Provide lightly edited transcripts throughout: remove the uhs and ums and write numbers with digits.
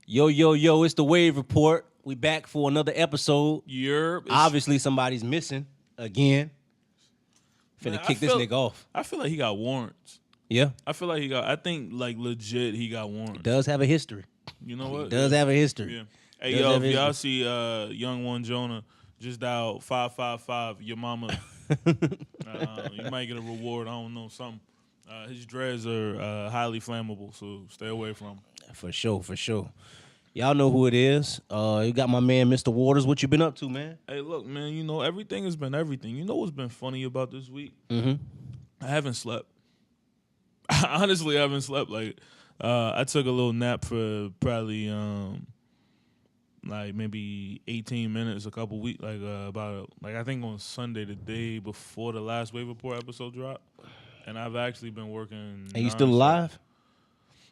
Yo, yo, yo, it's the Wave Report. We back for another episode. It's- Obviously, somebody's missing again. Finna Man, kick this nigga off. I feel like he got warrants. Yeah, I think like legit he got warrants. does have a history. You know what? Does have a history. Yeah. Hey, Does yo, have if y'all history. see Young One Jonah just dialed 555, your mama, you might get a reward. I don't know, something. His dreads are highly flammable, so stay away from him. For sure, for sure. Y'all know who it is. You got my man, Mr. Waters. What you been up to, man? Hey, look, man, you know, everything has been everything. You know what's been funny about this week? Mm-hmm. I haven't slept. I honestly haven't slept. Like, I took a little nap for probably like maybe 18 minutes, a couple weeks, I think on Sunday, the day before the last Wave Report episode dropped, and I've actually been working. And you still nonstop. alive?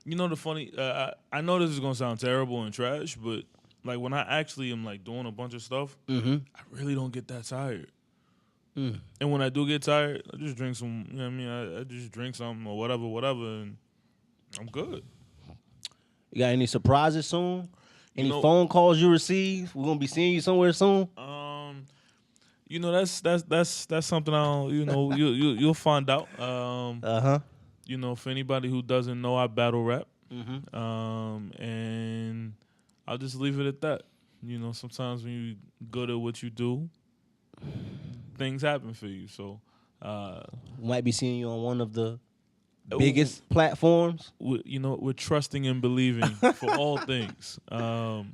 You know the funny, I know this is gonna sound terrible and trash, but like when I actually am like doing a bunch of stuff, Mm-hmm. I really don't get that tired. And when I do get tired, I just drink some. You know what I mean? I just drink something or whatever, and I'm good. You got any surprises soon? Any know- phone calls you receive? We're gonna be seeing you somewhere soon. You know that's something I don't. You know you'll find out. You know, for anybody who doesn't know, I battle rap. Mm-hmm. And I'll just leave it at that. You know, sometimes when you're good at what you do, things happen for you. So, Might be seeing you on one of the biggest platforms. we're trusting and believing for all things. Oh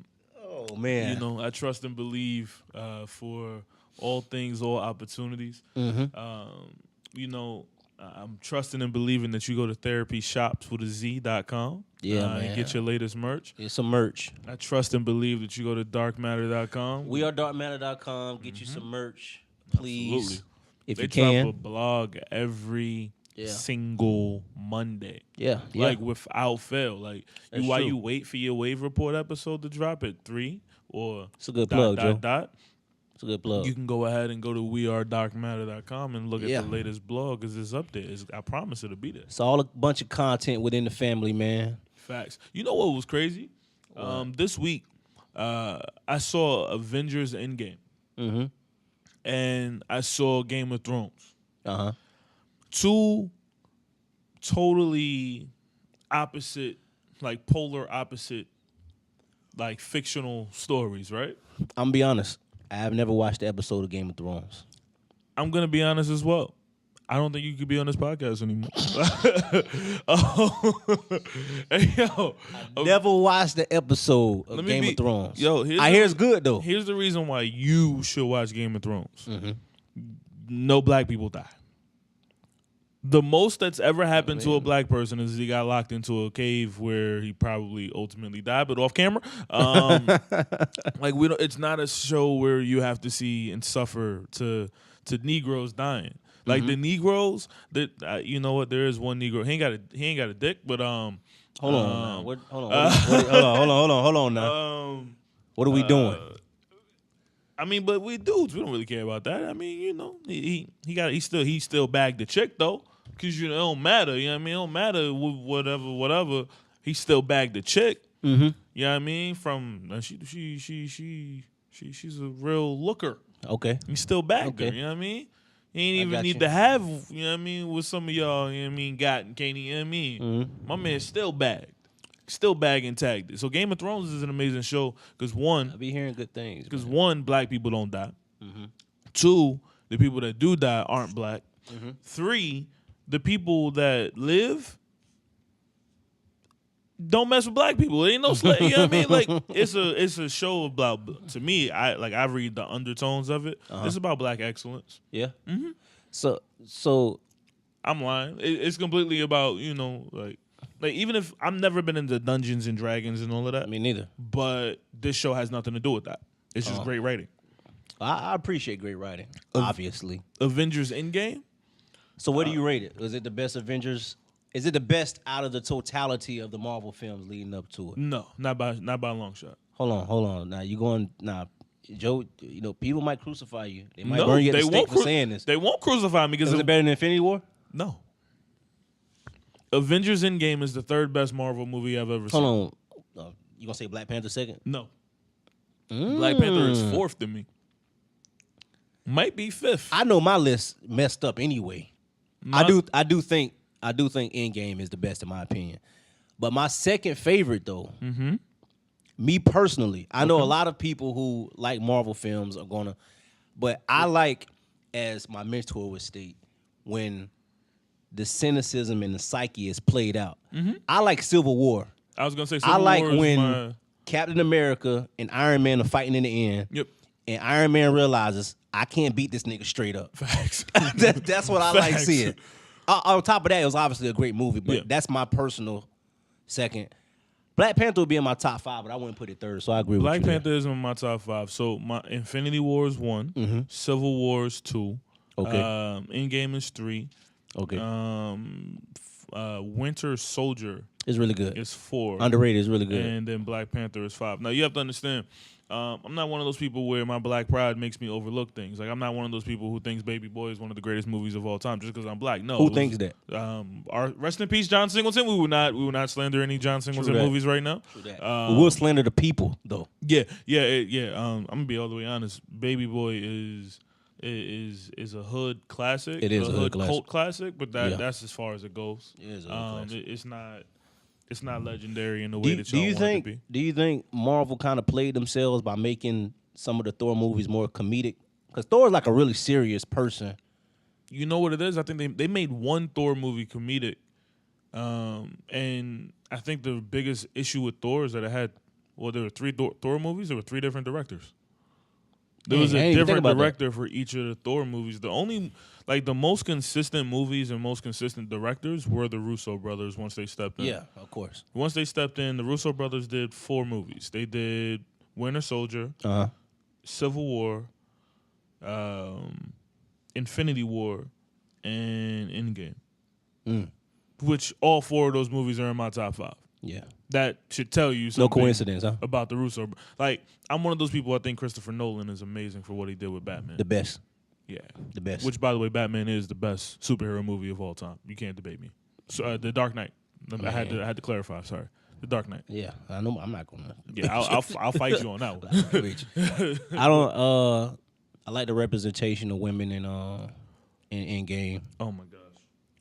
man. You know, I trust and believe for all things, all opportunities. Mm-hmm. You know, I'm trusting and believing that you go to therapyshops.com. Yeah, and man. get your latest merch. It's some merch. I trust and believe that you go to darkmatter.com. We are darkmatter.com. Get you some merch, please. Absolutely. If They you drop can. a blog every single Monday. Yeah. Like without fail. Like That's while true. you wait for your Wave Report episode to drop at 3 or It's a good plug, Joe. dot, It's a good plug. you can go ahead and go to wearedarkmatter.com and look Yeah. at the latest blog because it's up there. I promise it'll be there. It's all a bunch of content within the family, man. Facts. You know what was crazy? This week, I saw Avengers Endgame Mm-hmm. and I saw Game of Thrones. Uh-huh. Two totally opposite, like polar opposite, like fictional stories, right? I'm gonna be honest. I have never watched the episode of Game of Thrones. I'm going to be honest as well. I don't think you could be on this podcast anymore. Hey, yo. Never watched the episode of Let me Game be- of Thrones. Yo, here's I the- hear it's good though. Here's the reason why you should watch Game of Thrones. Mm-hmm. No black people die. The most that's ever happened to a black person is he got locked into a cave where he probably ultimately died, but off camera. Like we don't. It's not a show where you have to see and suffer to Negroes dying. Like the Negroes, that you know what? There is one Negro. He ain't got a dick, but Hold on now. Hold on now. What are we doing? I mean, but we dudes, we don't really care about that. I mean, you know, he still bagged the chick though, because you know it don't matter. You know what I mean? It don't matter whatever. He still bagged the chick. Mm-hmm. You know what I mean? From she's a real looker. Okay. He still bagged her. Okay. You know what I mean? He ain't I even got need you. to have, you know what I mean, with some of y'all, you know what I mean, got and can't, you know what I mean? Mm-hmm. My man still bagged. Still bagging tagged. So Game of Thrones is an amazing show because I one, be hearing good things. because man. one, black people don't die. Mm-hmm. Two, the people that do die aren't black. Mm-hmm. Three, the people that live don't mess with black people. It ain't no slave. You know what I mean? Like it's a show about, to me, I read the undertones of it. It's about black excellence. Yeah. Mm-hmm. So I'm lying. It's completely about, you know, like even if I've never been into Dungeons and Dragons and all of that, me neither. but this show has nothing to do with that. It's just great writing. I appreciate great writing, obviously. Avengers Endgame. So what do you rate it? Is it the best Avengers? Is it the best out of the totality of the Marvel films leading up to it? No, not by a long shot. Hold on. Now you going Joe? You know people might crucify you. They might No, burn you at they the won't. stake for saying this. They won't crucify me because Is it better than Infinity War? no. Avengers Endgame is the third best Marvel movie I've ever seen. Hold on. You gonna say Black Panther second? No. Black Panther is fourth to me. Might be fifth. I know my list messed up anyway. I do think Endgame is the best in my opinion. But my second favorite though, me personally, I know a lot of people who like Marvel films are gonna, but I like, as my mentor would state, when the cynicism and the psyche is played out. I like Civil War. I was gonna say I Civil like War is when Captain America and Iron Man are fighting in the end. Yep. And Iron Man realizes I can't beat this nigga straight up. Facts. That's what I like seeing. On top of that, it was obviously a great movie, but that's my personal second. Black Panther would be in my top 5, but I wouldn't put it third, so I agree with you. Black Panther is in my top 5. So my Infinity War is 1, Civil War is 2, Endgame is 3, Winter Soldier it's really good. is 4. Underrated is really good. And then Black Panther is 5. Now you have to understand, I'm not one of those people where my black pride makes me overlook things. Like I'm not one of those people who thinks Baby Boy is one of the greatest movies of all time just because I'm black. No. Who thinks that? Our rest in peace, John Singleton. We will not slander any John Singleton movies right now. True that. We will slander the people though. Yeah. I'm gonna be all the way honest. Baby Boy is a hood classic. It is a hood cult classic, but that's as far as it goes. It is a hood classic. It's not legendary in the way that y'all want it to be. Do you think Marvel kind of played themselves by making some of the Thor movies more comedic? Because Thor is like a really serious person. You know what it is? I think they made one Thor movie comedic, and I think the biggest issue with Thor is that there were 3 Thor movies. There were 3 different directors. There was a different director for each of the Thor movies. The most consistent movies and most consistent directors were the Russo brothers once they stepped in. Yeah, of course. Once they stepped in, the Russo brothers did 4 movies. They did Winter Soldier, Civil War, Infinity War, and Endgame. Which all 4 of those movies are in my top 5. Yeah. That should tell you something. No coincidence, huh? About the Russo. Like, I'm one of those people, I think Christopher Nolan is amazing for what he did with Batman. The best. Yeah. The best. Which, by the way, Batman is the best superhero movie of all time. You can't debate me. So, The Dark Knight. I had to clarify, sorry. The Dark Knight. Yeah, I know. I'm not gonna. Yeah, I'll fight you on that one. I don't. I like the representation of women in Endgame. Oh my gosh.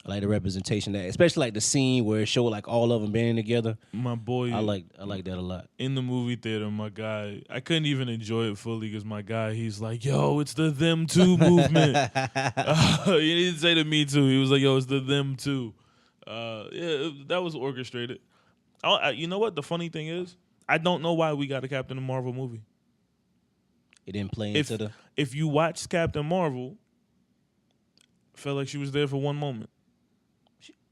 I like the representation that, especially like the scene where it showed like all of them being together. My boy, I like that a lot. In the movie theater, my guy, I couldn't even enjoy it fully because my guy, he's like, "Yo, it's the them too movement." He didn't say to me too. He was like, "Yo, it's the them too." That was orchestrated. You know what? The funny thing is, I don't know why we got a Captain Marvel movie. It didn't play into the. If you watched Captain Marvel, I felt like she was there for one moment.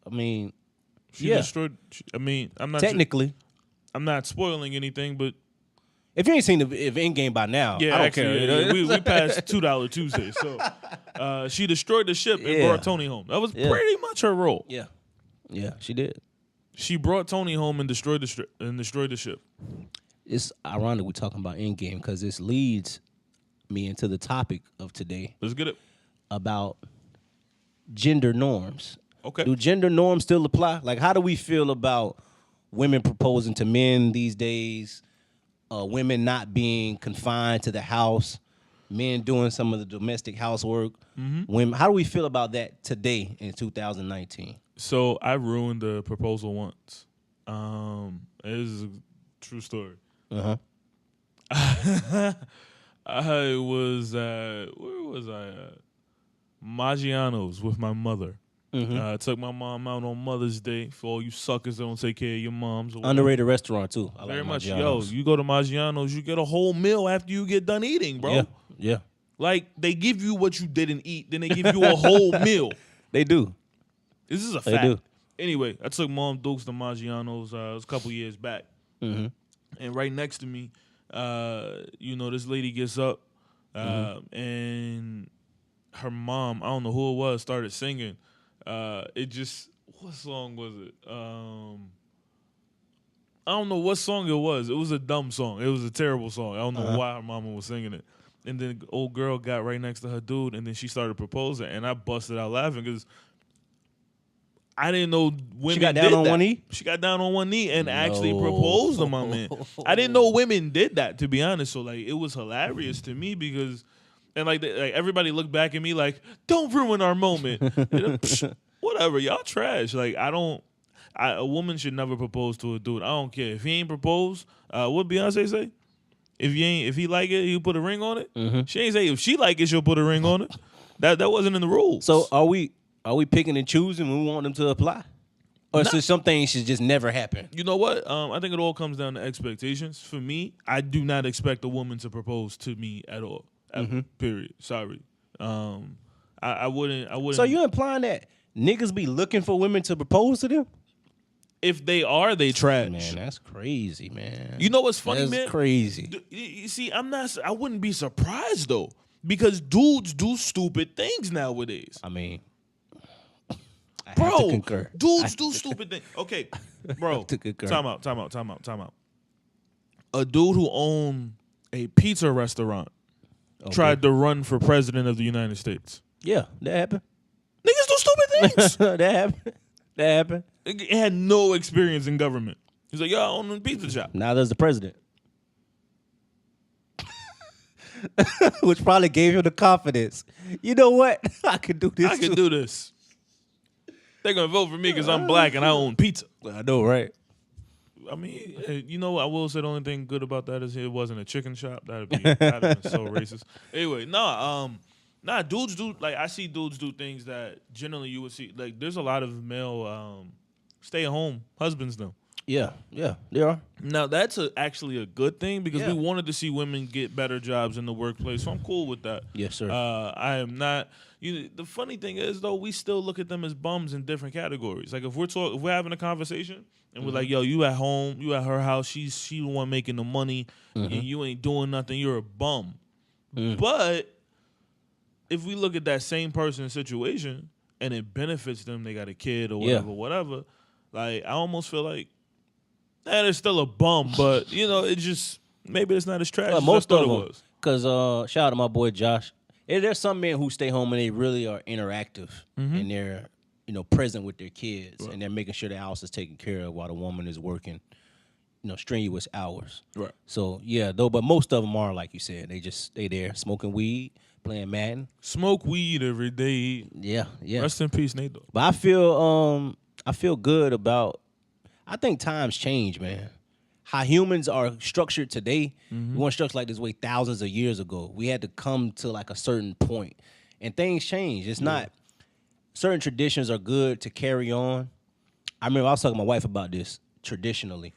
I mean, she destroyed. I'm not technically. I'm not spoiling anything, but if you ain't seen the Endgame by now, I don't care. Yeah, we passed $2 Tuesday, so she destroyed the ship and brought Tony home. That was pretty much her role. Yeah, she did. She brought Tony home and destroyed the ship. It's ironic we're talking about Endgame because this leads me into the topic of today. Let's get it. About gender norms. Okay. Do gender norms still apply? Like, how do we feel about women proposing to men these days? Women not being confined to the house, men doing some of the domestic housework. Women. How do we feel about that today in 2019? So I ruined the proposal once. It is a true story. I was where was I at? Maggiano's with my mother. I took my mom out on Mother's Day. For all you suckers that don't take care of your moms. Underrated restaurant, too. I Very like much. Maggiano's. Yo, you go to Maggiano's, you get a whole meal after you get done eating, bro. Yeah. Like, they give you what you didn't eat, then they give you a whole meal. They do. This is a fact. They do. Anyway, I took Mom Dukes to Maggiano's. It was a couple years back. And right next to me, this lady gets up, and her mom, I don't know who it was, started singing. What song was it? I don't know what song it was. It was a dumb song. It was a terrible song. I don't know why her mama was singing it. And then the old girl got right next to her dude, and then she started proposing, and I busted out laughing because I didn't know women She got down did on that. one knee? She got down on one knee and actually No. proposed to my man. I didn't know women did that, to be honest. So like, it was hilarious to me because, and like everybody looked back at me like, "Don't ruin our moment." Whatever, y'all trash. Like a woman should never propose to a dude. I don't care if he ain't proposed. What Beyonce say? If he like it, you put a ring on it. Mm-hmm. She ain't say if she like it, she'll put a ring on it. That wasn't in the rules. So are we picking and choosing when we want them to apply? Or so some things should just never happen? You know what? I think it all comes down to expectations. For me, I do not expect a woman to propose to me at all. Period. Sorry. I wouldn't. So you implying that niggas be looking for women to propose to them? If they are, they trash. Man, that's crazy, man. You know what's funny, that's man? Crazy. You see, I wouldn't be surprised though, because dudes do stupid things nowadays. I mean, I have Bro, to concur. dudes do stupid things. Okay, bro. Time out. A dude who owned a pizza restaurant tried to run for president of the United States. Yeah, that happened. Niggas do stupid things. That happened. He had no experience in government. He's like, "Yo, I own a pizza shop." Now there's the president. Which probably gave him the confidence. You know what? I could do this. I can do this. They're going to vote for me because I'm black and I own pizza. I know, right? I mean, you know, I will say the only thing good about that is it wasn't a chicken shop. That'd have been so racist. Anyway, dudes do, like, I see dudes do things that generally you would see. Like, there's a lot of male stay-at-home husbands, though. Yeah, there are. Now, that's actually a good thing because we wanted to see women get better jobs in the workplace. So I'm cool with that. Yes, sir. I am not. The funny thing is, though, we still look at them as bums in different categories. Like if we're having a conversation and we're like, "Yo, you at home, you at her house, she the one making the money, and you ain't doing nothing. You're a bum." But if we look at that same person's situation and it benefits them, they got a kid or whatever. Like I almost feel like. They're still a bum, but it just maybe it's not as trash as most I thought of it them, was. Because shout out to my boy Josh. There's some men who stay home and they really are interactive and they're present with their kids and they're making sure the house is taken care of while the woman is working strenuous hours. Right. So but most of them are like you said. They just stay there smoking weed, playing Madden. Smoke weed every day. Yeah. Rest in peace, Nate. But I feel good about. I think times change, man. How humans are structured today, we weren't structured like this way thousands of years ago. We had to come to like a certain point, and things change. It's not certain traditions are good to carry on. I remember I was talking to my wife about this traditionally,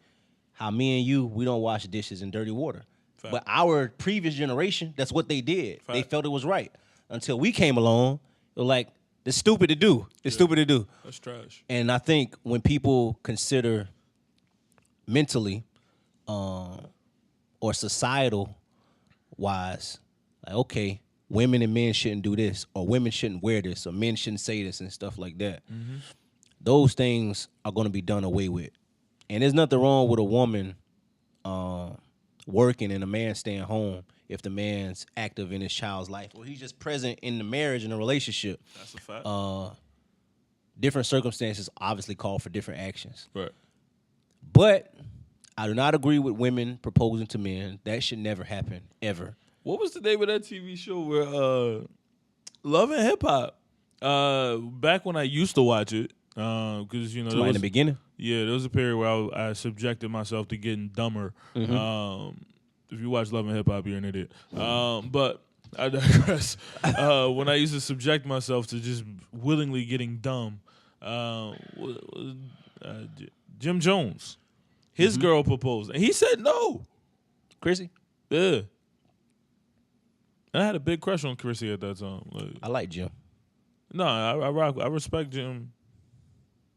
how me and you, we don't wash dishes in dirty water. Fact. But our previous generation, that's what they did. Fact. They felt it was right until we came along. It was like, it's stupid to do. It's stupid to do. That's trash. And I think when people consider mentally or societal wise, like, okay, women and men shouldn't do this, or women shouldn't wear this, or men shouldn't say this and stuff like that. Those things are going to be done away with. And there's nothing wrong with a woman working and a man staying home if the man's active in his child's life or he's just present in the marriage and the relationship. That's a fact. Different circumstances obviously call for different actions. Right. But I do not agree with women proposing to men. That should never happen, ever. What was the name of that TV show where Love and Hip Hop? Back when I used to watch it, because in the beginning. Yeah, there was a period where I subjected myself to getting dumber. If you watch Love and Hip Hop, you're an idiot. But I digress. When I used to subject myself to just willingly getting dumb, Jim Jones, his girl proposed, and he said no. Chrissy? Yeah. And I had a big crush on Chrissy at that time. I like Jim. No, I respect Jim,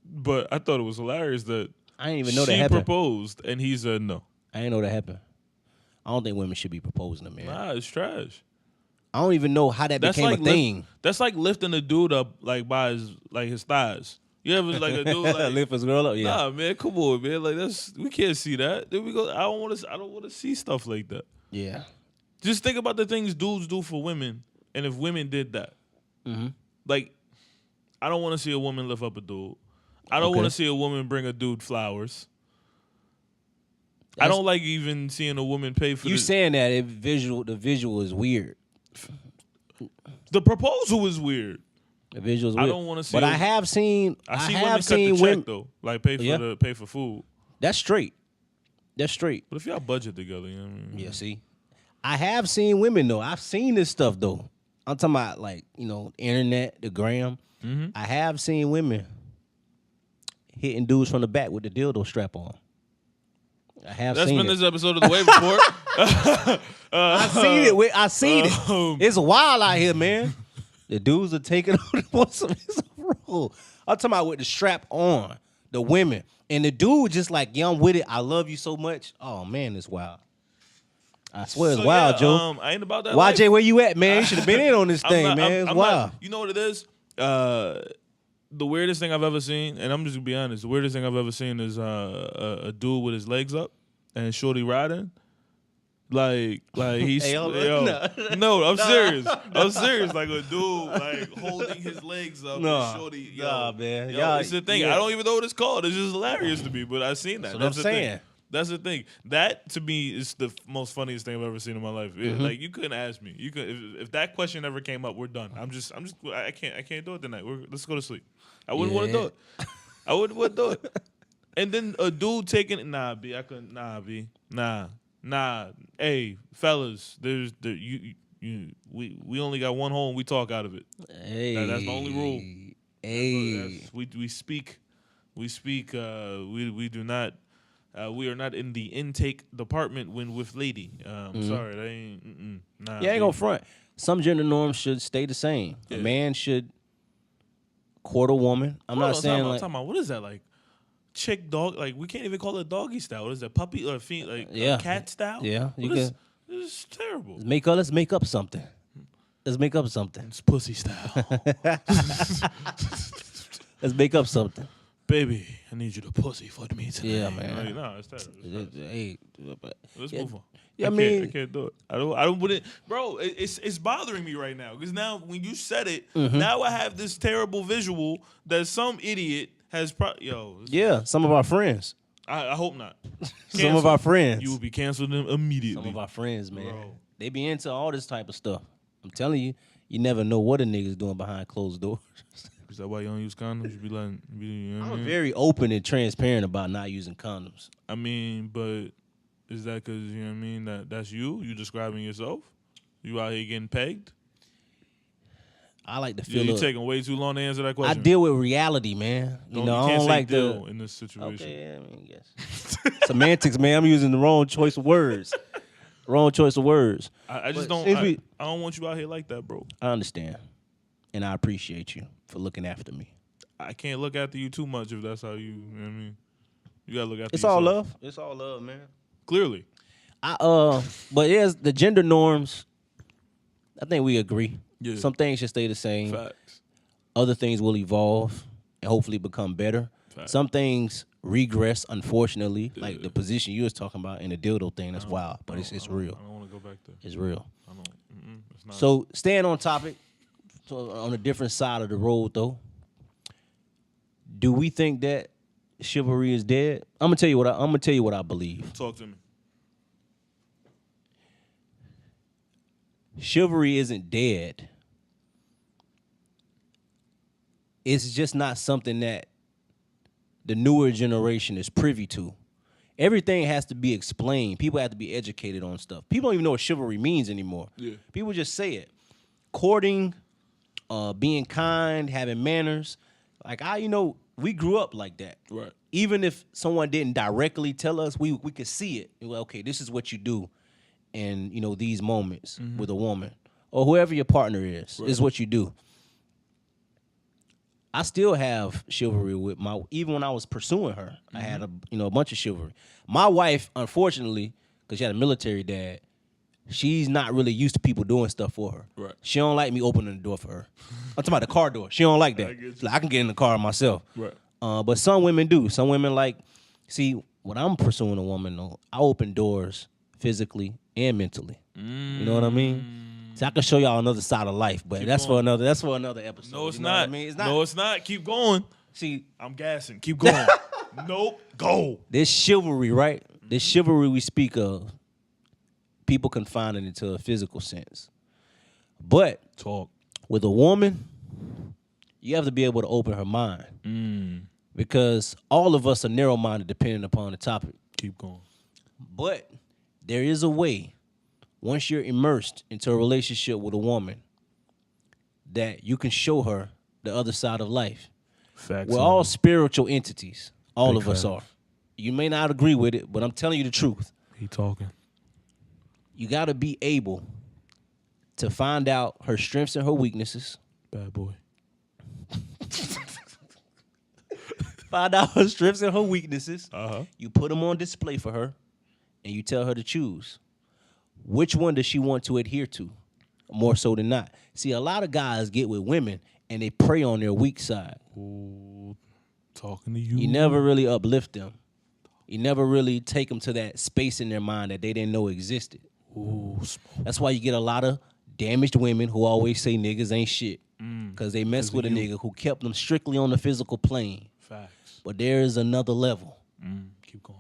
but I thought it was hilarious that I didn't even know that happened. She proposed, and he said no. I didn't know that happened. I don't think women should be proposing to men. Nah, it's trash. I don't even know how that became like a thing. That's like lifting a dude up like by his thighs. You ever like a dude like lift his girl up? Yeah. Nah, man, come on, man. Like we can't see that. Then we go. I don't want to see stuff like that. Yeah. Just think about the things dudes do for women, and if women did that, like I don't want to see a woman lift up a dude. I don't Okay. want to see a woman bring a dude flowers. I don't like even seeing a woman pay for You this. saying that the visual is weird. The proposal is weird. The visual is I weird. don't wanna see But a- I have seen. I see have women cut seen the women. check though, like pay for food. That's straight. That's straight. But if y'all budget together, you know what I mean? Yeah. See, I have seen women though. I've seen this stuff though. I'm talking about like internet, the gram. Mm-hmm. I have seen women hitting dudes from the back with the dildo strap on. I have That's seen been it. this episode of the Way Report. I seen it. I seen it. Um, It's wild out here, man. The dudes are taking on what's role. I'm talking about with the strap on, the women. And the dude just like, yeah, I'm with it. I love you so much. Oh, man, it's wild. I swear it's wild, Joe. I ain't about that. YJ, life. where you at, man? You should have been in on this thing, man. It's wild. You know what it is? The weirdest thing I've ever seen, and I'm just gonna be honest, the weirdest thing I've ever seen is a dude with his legs up and shorty riding. Like he's Hey, hold on. no, I'm serious. I'm serious. Like a dude like holding his legs up Nah. and shorty. Nah, man. Yo, Y'all- it's the thing. yeah. I don't even know what it's called. It's just hilarious to me, but I've seen that. That's what I'm the saying. thing. That's the thing. That to me is the most funniest thing I've ever seen in my life. Like you couldn't ask me. You could if that question ever came up, we're done. I can't do it tonight. Let's go to sleep. I wouldn't want to do it. I wouldn't want to do it. And then a dude taking B. I couldn't. Nah. Hey, fellas, we only got one hole and we talk out of it. Hey. That's the only rule. Hey. We speak. We do not. We are not in the intake department when with lady. Sorry, that ain't. Nah. Yeah, I ain't gonna front. Some gender norms should stay the same. Yeah. A man should court a woman. I'm not saying like. Talking about what is that like? Chick dog, like we can't even call it doggy style. What is that? Puppy or cat style? Yeah, What is- this is terrible. Let's make up something. Let's make up something. It's pussy style. Let's make up something. Baby, I need you to pussy for me tonight. Yeah, man. Like, no, it's terrible. Hey, Let's yeah, move on. yeah, I can't do it. I don't put it, bro. It's bothering me right now because now when you said it, now I have this terrible visual that some idiot has. yeah, some of our friends. I hope not. Some of our friends. You will be canceled immediately. Some of our friends, man. Bro. They be into all this type of stuff. I'm telling you, you never know what a nigga's doing behind closed doors. Is that why you don't use condoms? You be like, you know what I I'm mean? very open and transparent about not using condoms. I mean, but is that because, you know what I mean, that's you? You describing yourself? You out here getting pegged? I like to Yeah, feel you taking way too long to answer that I question. deal with reality, man. You know, you I can't don't say like deal the in this situation. Okay, I mean, yes. Semantics, man. I'm using the wrong choice of words. Wrong choice of words. I just But don't. since I don't want you out here like that, bro. I understand, and I appreciate you for looking after me. I can't look after you too much if that's how you know what I mean. You gotta look after It's yourself. all love. It's all love, man. Clearly. But yes, the gender norms. I think we agree. Yeah. Some things should stay the same. Facts. Other things will evolve and hopefully become better. Facts. Some things regress, unfortunately, like the position you was talking about in the dildo thing. That's wild, but it's real. I don't want to go back there. It's real. I don't. It's not. So staying on topic, so on a different side of the road though. Do we think that chivalry is dead? I'm gonna tell you what I believe. Talk to me. Chivalry isn't dead. It's just not something that the newer generation is privy to. Everything has to be explained. People have to be educated on stuff. People don't even know what chivalry means anymore. Yeah. People just say it. Courting, being kind, having manners. Like we grew up like that. Right. Even if someone didn't directly tell us, we could see it. Well, okay, this is what you do in, these moments with a woman. Or whoever your partner is. This is what you do. I still have chivalry with even when I was pursuing her, I had a bunch of chivalry. My wife, unfortunately, because she had a military dad, she's not really used to people doing stuff for her. Right. She don't like me opening the door for her. I'm talking about the car door. She don't like that. I get you. Like, I can get in the car myself. Right. But some women do. Some women see, when I'm pursuing a woman, though, I open doors physically and mentally. You know what I mean? So I can show y'all another side of life, but that's for another episode. No, it's You know what not. I mean? It's not. No, it's not. Keep going. See, I'm gassing. Keep going. Nope. Go. this chivalry, right? This chivalry we speak of, people confine it into a physical sense. But Talk. with a woman, you have to be able to open her mind. Because all of us are narrow-minded depending upon the topic. Keep going. But there is a way, once you're immersed into a relationship with a woman, that you can show her the other side of life. Facts. We're all spiritual entities. All Big of us facts. are. You may not agree with it, but I'm telling you the truth. He talking. You got to be able to find out her strengths and her weaknesses. Bad boy. Find out her strengths and her weaknesses. Uh-huh. You put them on display for her, and you tell her to choose. Which one does she want to adhere to? More so than not. See, a lot of guys get with women, and they prey on their weak side. Ooh, talking to you. You never really uplift them. You never really take them to that space in their mind that they didn't know existed. Ooh, smoke. That's why you get a lot of damaged women who always say niggas ain't shit. Because they mess with a nigga who kept them strictly on the physical plane. Facts. But there is another level. Keep going.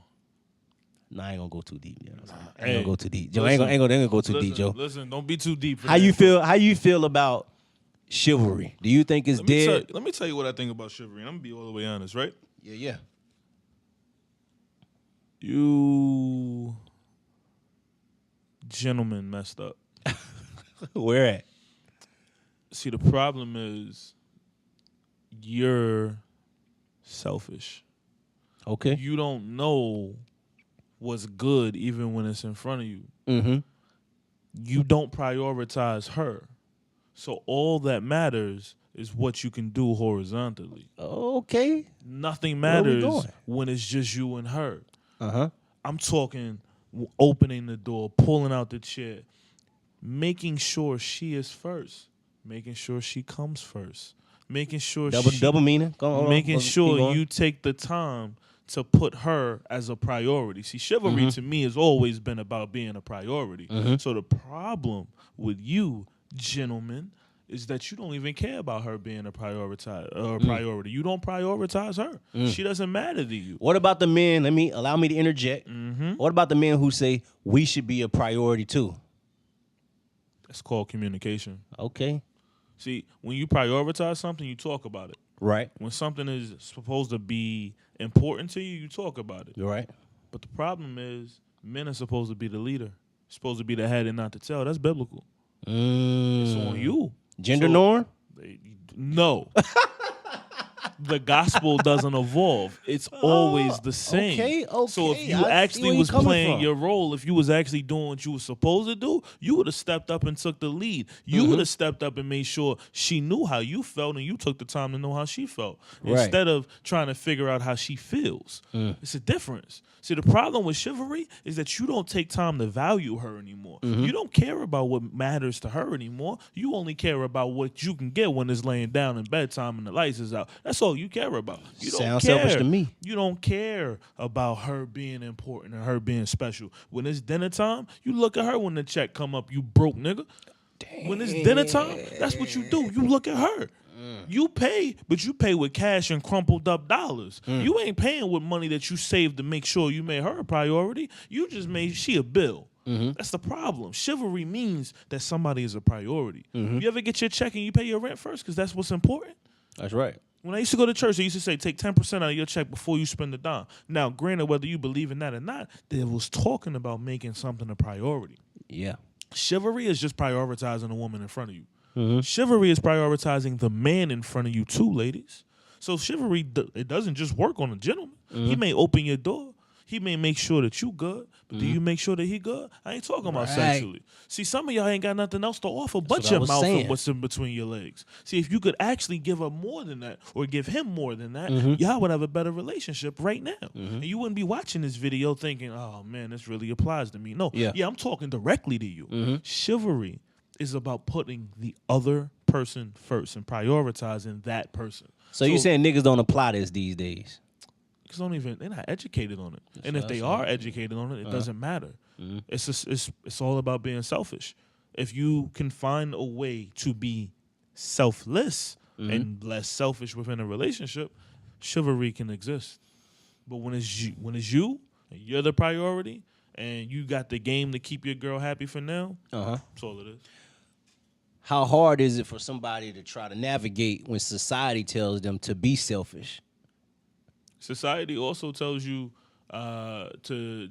Nah, I ain't gonna go too deep. You know what I'm saying? I Hey, ain't gonna go too deep. Joe, I ain't gonna go too deep, Joe. Listen, don't be too deep. How you feel? How you feel about chivalry? Do you think it's dead? Let me tell you what I think about chivalry. I'm gonna be all the way honest, right? Yeah. You gentlemen messed up. Where at? See, the problem is you're selfish. Okay. You don't know what's good even when it's in front of you. Mm-hmm. You don't prioritize her. So all that matters is what you can do horizontally. Okay. Nothing Where we matters going? when it's just you and her. Uh-huh. I'm talking opening the door, pulling out the chair, making sure she is first, making sure she comes first, making sure Double meaning. Go on. making Keep sure going. you take the time to put her as a priority. See, chivalry to me has always been about being a priority. So the problem with you, gentlemen, is that you don't even care about her being a priority. You don't prioritize her. She doesn't matter to you. What about the men? Allow me to interject. What about the men who say we should be a priority too? That's called communication. Okay. See, when you prioritize something, you talk about it. Right. When something is supposed to be important to you, you talk about it. You're right. But the problem is men are supposed to be the leader, supposed to be the head and not the tail. That's biblical. It's on you. Gender norm? No. The gospel doesn't evolve. It's always the same. Okay. So if you I see actually where was you're coming playing from. your role, if you was actually doing what you were supposed to do, you would have stepped up and took the lead. You would have stepped up and made sure she knew how you felt and you took the time to know how she felt. Right. Instead of trying to figure out how she feels. It's a difference. See, the problem with chivalry is that you don't take time to value her anymore. You don't care about what matters to her anymore. You only care about what you can get when it's laying down in bedtime and the lights is out. That's all you care about. You don't Sounds care. selfish to me. You don't care about her being important and her being special. When it's dinner time, you look at her when the check come up, you broke nigga. When it's dinner time, that's what you do. You look at her. You pay, but you pay with cash and crumpled up dollars. You ain't paying with money that you saved to make sure you made her a priority. You just made she a bill. That's the problem. Chivalry means that somebody is a priority. You ever get your check and you pay your rent first because that's what's important? That's right. When I used to go to church, they used to say, take 10% out of your check before you spend a dime. Now, granted, whether you believe in that or not, they was talking about making something a priority. Yeah. Chivalry is just prioritizing a woman in front of you. Chivalry is prioritizing the man in front of you too, ladies. So chivalry, it doesn't just work on a gentleman. He may open your door. He may make sure that you good, but do you make sure that he good? I ain't talking about sexually. See, some of y'all ain't got nothing else to offer but your mouth and what's in between your legs. See, if you could actually give her more than that or give him more than that, y'all would have a better relationship right now. And you wouldn't be watching this video thinking, oh, man, this really applies to me. No, yeah I'm talking directly to you. Chivalry is about putting the other person first and prioritizing that person. So you saying niggas don't apply this these days? They're not educated on it. And if they are educated on it, it doesn't matter. It's just it's all about being selfish. If you can find a way to be selfless and less selfish within a relationship, chivalry can exist. But when it's you, and you're the priority, and you got the game to keep your girl happy for now, that's all it is. How hard is it for somebody to try to navigate when society tells them to be selfish? Society also tells you to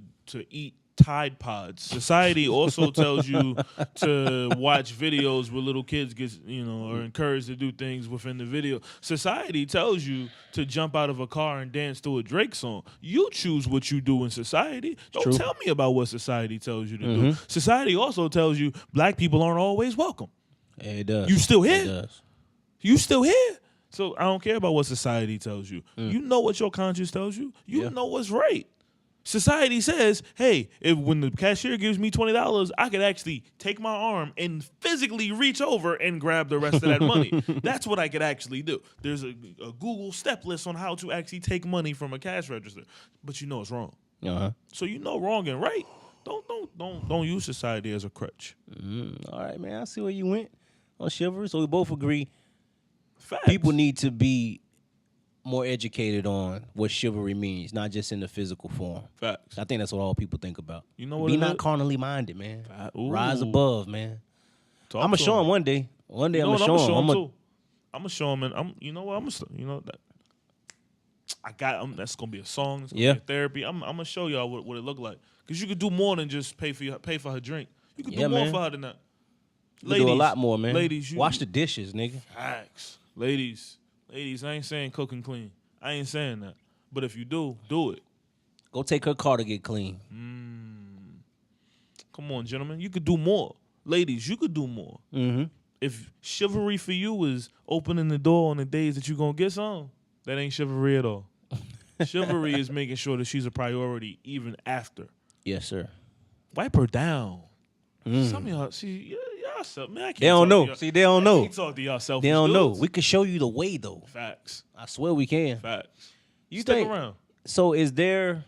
eat Tide Pods. Society also tells you to watch videos where little kids get, are encouraged to do things within the video. Society tells you to jump out of a car and dance to a Drake song. You choose what you do in society. Don't tell me about what society tells you to do. Society also tells you black people aren't always welcome. Yeah, it does. You still here? It does. You still here? So I don't care about what society tells you. You know what your conscience tells you. You know what's right. Society says, hey, when the cashier gives me $20, I could actually take my arm and physically reach over and grab the rest of that money. That's what I could actually do. There's a Google step list on how to actually take money from a cash register, but you know it's wrong. So you know wrong and right. Don't use society as a crutch. All right, man. I see where you went on chivalry. So we both agree. Facts. People need to be more educated on what chivalry means, not just in the physical form. Facts. I think that's what all people think about. You know what? Be not carnally minded, man. Ooh. Rise above, man. Talk I'm gonna to show him. him one day. One day You know I'm what? gonna show him. too. I'm gonna show him, and you know what? That's gonna be a song. It's gonna be a therapy. I'm gonna show y'all what it look like. Cause you could do more than just pay for her drink. You could do more for her than that. You do a lot more, man. Ladies, wash the dishes, nigga. Facts. Ladies, I ain't saying cook and clean. I ain't saying that. But if you do it. Go take her car to get clean. Come on, gentlemen. You could do more. Ladies, you could do more. If chivalry for you is opening the door on the days that you're going to get some, that ain't chivalry at all. Chivalry is making sure that she's a priority even after. Yes, sir. Wipe her down. Some of y'all, y'all, man, I can't they don't know. See, they don't know. I can't talk to y'all selfish They don't know. dudes. We can show you the way, though. Facts. I swear we can. Facts. You Stick think, around. So is there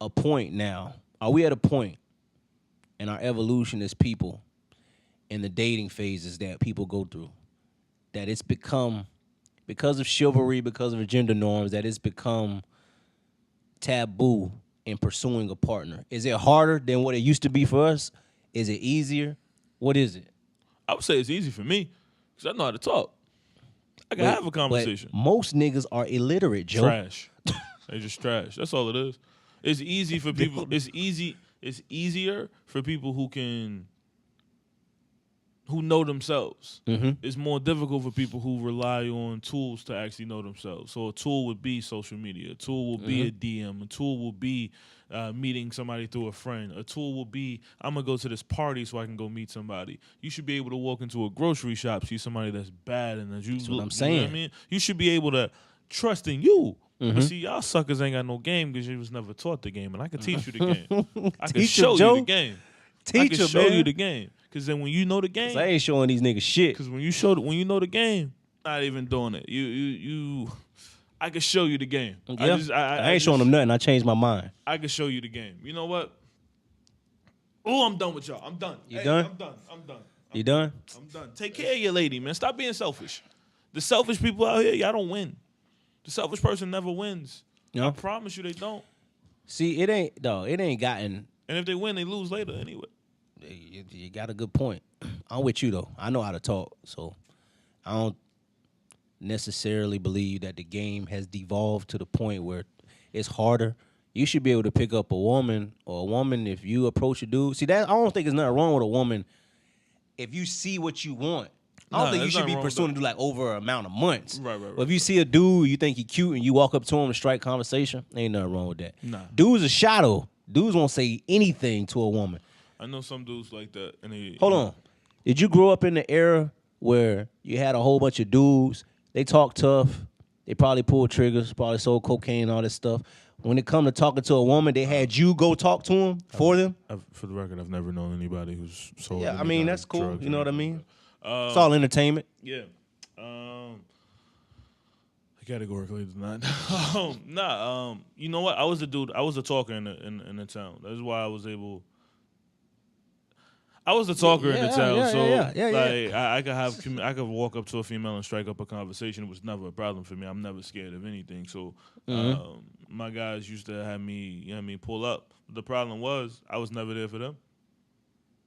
a point now? Are we at a point in our evolution as people, in the dating phases that people go through, that it's become, because of chivalry, because of gender norms, that it's become taboo in pursuing a partner? Is it harder than what it used to be for us? Is it easier? What is it? I would say it's easy for me because I know how to talk. I can have a conversation. But most niggas are illiterate, Joe. Trash. They just trash. That's all it is. It's easy for people. It's easier for people who know themselves. It's more difficult for people who rely on tools to actually know themselves. So a tool would be social media. A tool will be a DM. A tool will be meeting somebody through a friend. A tool will be, I'm going to go to this party so I can go meet somebody. You should be able to walk into a grocery shop, see somebody that's bad, and that's what I'm saying. You know what I mean? You should be able to trust in you. But see, y'all suckers ain't got no game because you was never taught the game, and I can teach you the game. I can show you the game. I can show you the game. Because then when you know the game, I ain't showing these niggas shit. because when you know the game, not even doing it. You I can show you the game. Yeah. I ain't showing them nothing. I changed my mind. I can show you the game. You know what? Oh, I'm done with y'all. I'm done. You done? I'm done. You done? I'm done. Take care of your lady, man. Stop being selfish. The selfish people out here, y'all don't win. The selfish person never wins. No. I promise you they don't. See, it ain't gotten. And if they win, they lose later anyway. You got a good point. I'm with you though. I know how to talk, so I don't necessarily believe that the game has devolved to the point where it's harder. You should be able to pick up a woman if you approach a dude. See, that I don't think there's nothing wrong with a woman if you see what you want. I don't think you should be pursuing a dude like over an amount of months. Right. But if you see a dude, you think he cute, and you walk up to him and strike conversation, ain't nothing wrong with that. Nah. Dudes are shadow. Dudes won't say anything to a woman. I know some dudes like that. And they, Hold on. Did you grow up in the era where you had a whole bunch of dudes, they talk tough, they probably pulled triggers, probably sold cocaine and all this stuff. When it come to talking to a woman, they had you go talk to them for them? For the record, I've never known anybody who's sold. Yeah, I mean, that's cool. You know what I mean? It's It's all entertainment. Yeah. I gotta go work later tonight. You know what? I was a talker in the town. That's why I was able. I was the talker in the town, I could walk up to a female and strike up a conversation. It was never a problem for me. I'm never scared of anything. So my guys used to have me, pull up. The problem was I was never there for them.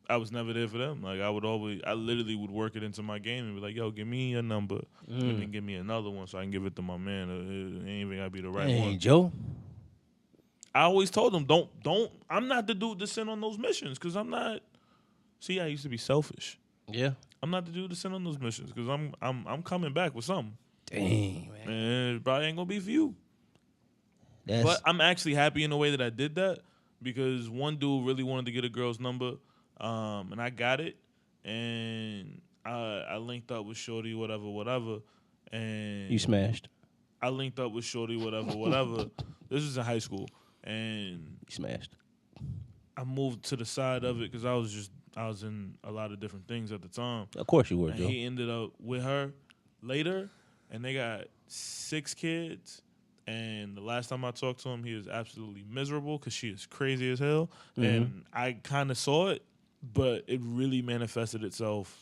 Like I literally would work it into my game and be like, yo, give me a number and then give me another one so I can give it to my man. It ain't even gotta be the right one. Joe. I always told them, don't. I'm not the dude to send on those missions because I'm not. See, I used to be selfish. Yeah. I'm not the dude to send on those missions because I'm coming back with something. Dang, man. And it probably ain't gonna be for you. But I'm actually happy in the way that I did that because one dude really wanted to get a girl's number, and I got it, and I linked up with Shorty, whatever, and you smashed. I linked up with Shorty, whatever. This was in high school, and You smashed. I moved to the side of it because I was in a lot of different things at the time. Of course you were, And Joe. he ended up with her later, and they got 6 kids. And the last time I talked to him, he was absolutely miserable because she is crazy as hell. Mm-hmm. And I kind of saw it, but it really manifested itself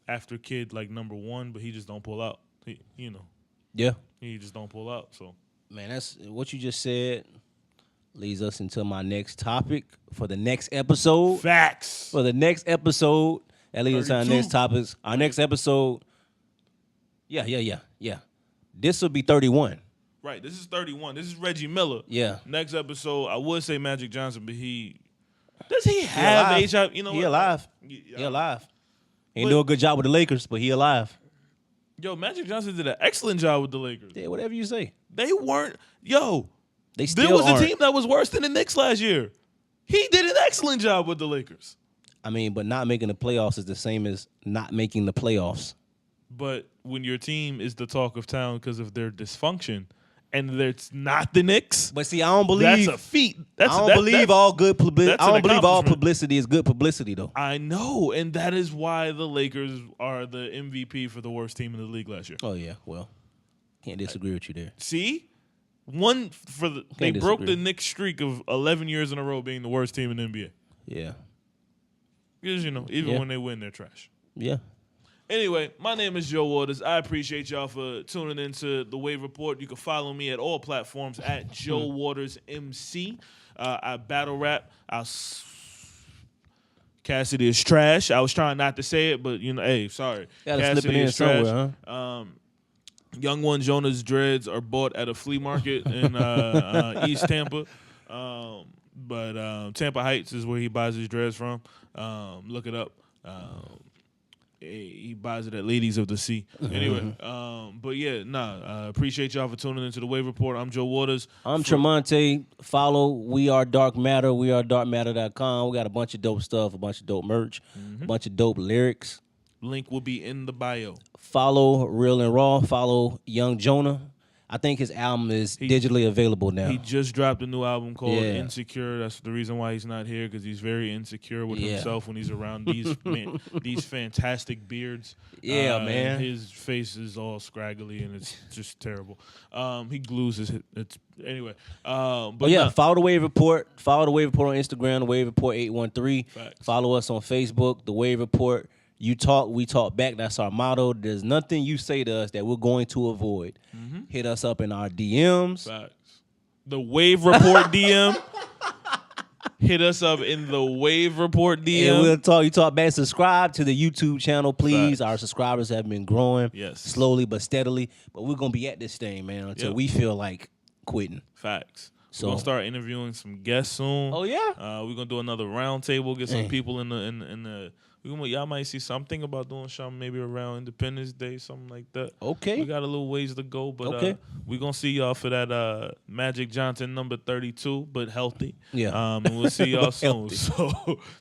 after kid like number 1, but he just don't pull out. Yeah. He just don't pull out. So, man, that's what you just said. Leads us into my next topic for the next episode. Facts. For the next episode. That leads us to our 32. next topics. Our next episode. Yeah. This will be 31. Right. This is 31. This is Reggie Miller. Yeah. Next episode, I would say Magic Johnson, but does he have HIV? You know he what? Alive. He alive. He ain't doing a good job with the Lakers, but he alive. Yo, Magic Johnson did an excellent job with the Lakers. Yeah, whatever you say. They weren't. Yo. They still there was aren't. a team that was worse than the Knicks last year. He did an excellent job with the Lakers. I mean, but not making the playoffs is the same as not making the playoffs. But when your team is the talk of town because of their dysfunction, and it's not the Knicks, but see, I don't believe that's a feat. I don't believe all good publicity. I don't believe all accomplishment. publicity is good publicity, though. I know, and that is why the Lakers are the MVP for the worst team in the league last year. Oh yeah, well, can't disagree with you there. See. They broke the Knicks streak of 11 years in a row being the worst team in the NBA. Yeah. Because, even when they win, they're trash. Yeah. Anyway, my name is Joe Waters. I appreciate y'all for tuning into The Wave Report. You can follow me at all platforms at Joe Waters MC. I battle rap. Cassidy is trash. I was trying not to say it, but, hey, sorry. Gotta slip it in somewhere, huh? Young One Jonah's dreads are bought at a flea market in East Tampa. But Tampa Heights is where he buys his dreads from. Look it up. He buys it at Ladies of the Sea. Anyway, but yeah, appreciate y'all for tuning into the Wave Report. I'm Joe Waters. I'm Tremonte. Follow We Are Dark Matter, wearedarkmatter.com. We got a bunch of dope stuff, a bunch of dope merch, a bunch of dope lyrics. Link will be in the bio. Follow Real and Raw. Follow Young Jonah. I think his album is digitally available now. He just dropped a new album called Insecure. That's the reason why he's not here, because he's very insecure with himself when he's around these fantastic beards. Yeah, man. His face is all scraggly and it's just terrible. He glues his anyway. But yeah, follow The Wave Report. Follow The Wave Report on Instagram, The Wave Report 813. Facts. Follow us on Facebook, The Wave Report. You talk, we talk back. That's our motto. There's nothing you say to us that we're going to avoid. Hit us up in our DMs. Facts. The Wave Report DM. Hit us up in the Wave Report DM. And we'll talk. You talk back. Subscribe to the YouTube channel, please. Facts. Our subscribers have been growing, slowly but steadily. But we're gonna be at this thing, man, until we feel like quitting. Facts. So we're gonna start interviewing some guests soon. Oh yeah. We're gonna do another round table. Get some people in the. Y'all might see something about doing something maybe around Independence Day, something like that. Okay. We got a little ways to go, but we're going to see y'all for that Magic Johnson number 32, but healthy. Yeah. And we'll see y'all soon. So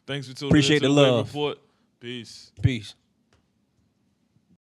thanks for tuning in. Appreciate the love. Report. Peace. Peace.